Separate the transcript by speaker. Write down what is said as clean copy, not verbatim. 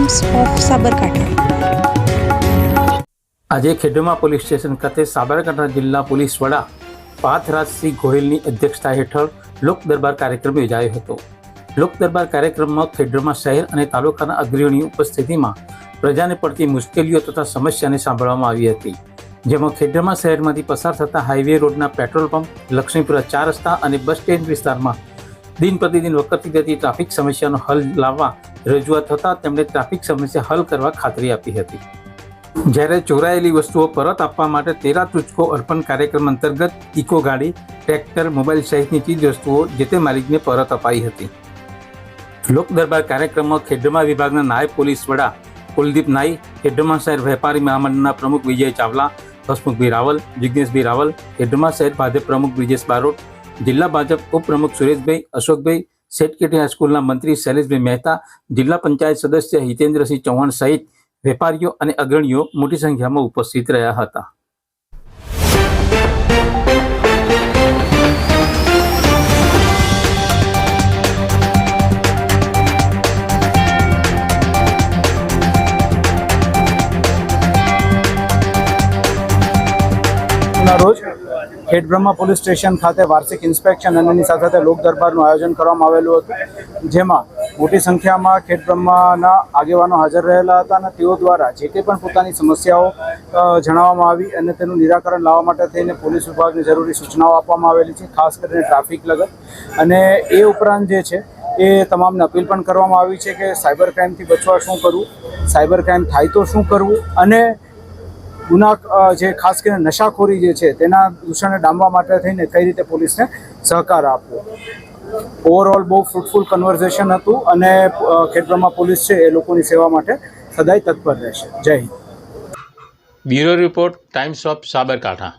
Speaker 1: Times of Sabarkantha.
Speaker 2: આજે Khedbrahma police station ખાતે સાબરકાંઠા જિલ્લા પોલીસ વડા પાર્થરાજસિંહ ગોહિલની અધ્યક્ષતા હેઠળ લોક દરબાર કાર્યક્રમ યોજાયો હતો। લોક દરબાર કાર્યક્રમમાં ખેડબ્રહ્મા શહેર અને તાલુકાના અગ્રણીઓની ઉપસ્થિતિમાં પ્રજાને પડતી મુશ્કેલીઓ તથા સમસ્યાને સાંભળવામાં આવી હતી, જેમાં ખેડબ્રહ્મા શહેરમાંથી પસાર થતા હાઈવે રોડના પેટ્રોલ પંપ, લક્ષ્મીપુરા 4 રસ્તા અને બસ સ્ટેન્ડ વિસ્તારમાં દિન પ્રતિદિન વકરતી જતી ટ્રાફિક સમસ્યાનો હલ લાવવા રજૂઆત થતાં તેમણે ટ્રાફિક સમસ્યા હલ કરવા ખાતરી આપી હતી। જ્યારે ચોરાયેલી વસ્તુઓ પરત આપવા માટે 13 તુચકો અર્પણ કાર્યક્રમ અંતર્ગત ઇકો ગાડી, ટ્રેક્ટર, મોબાઈલ સહિતની ચીજ વસ્તુઓ જે તે માલિકને પરત અપાઈ હતી। લોક દરબાર કાર્યક્રમમાં ખેડબ્રહ્મા વિભાગના નાયબ પોલીસ વડા કુલદીપ નાઈ, ખેડબ્રહ્મા શહેર વેપારી મહામંડળના પ્રમુખ વિજય ચાવલા, હસમુખભાઈ રાવલ, જિગ્નેશભાઈ રાવલ, ખેડબ્રહ્મા શહેર ભાજપ પ્રમુખ બ્રિજેશ બારોટ, જિલ્લા ભાજપ ઉપપ્રમુખ સુરેશભાઈ, અશોકભાઈ, સેઠકેટી હાઈસ્કૂલના મંત્રી શૈલેષભાઈ મહેતા, જિલ્લા પંચાયત સદસ્ય હિતેન્દ્રસિંહ ચૌહાણ સહિત વેપારીઓ અને અગ્રણીઓ મોટી સંખ્યામાં ઉપસ્થિત રહ્યા હતા।
Speaker 3: રોજ ખેડબ્રહ્મા પોલીસ સ્ટેશન ખાતે વાર્ષિક ઇન્સ્પેક્શન અને એની સાથે લોક દરબારનું આયોજન કરવામાં આવેલું હતું, જેમાં મોટી સંખ્યામાં ખેડબ્રહ્માના આગેવાનો હાજર રહેલા હતા અને તેઓ દ્વારા જે કંઈ પણ પોતાની સમસ્યાઓ જણાવવામાં આવી અને તેનું નિરાકરણ લાવવા માટે થઈને પોલીસ વિભાગને જરૂરી સૂચનાઓ આપવામાં આવેલી છે, ખાસ કરીને ટ્રાફિક લગત। અને એ ઉપરાંત જે છે એ તમામને અપીલ પણ કરવામાં આવી છે કે સાયબર ક્રાઇમથી બચવા શું કરવું, સાયબર ક્રાઇમ થાય તો શું કરવું અને જે ખાસ કરીને નશાખોરી જે છે તેના દૂષણને ડામવા માટે થઈને કઈ રીતે પોલીસને સહકાર આપવો। ઓવરઓલ બહુ ફ્રૂટફુલ કન્વર્ઝેશન હતું અને ખેડબ્રહ્મા પોલીસ છે એ લોકોની સેવા માટે સદાય તત્પર રહેશે। જય Hind.
Speaker 2: Bureau report, times of Sabarkantha.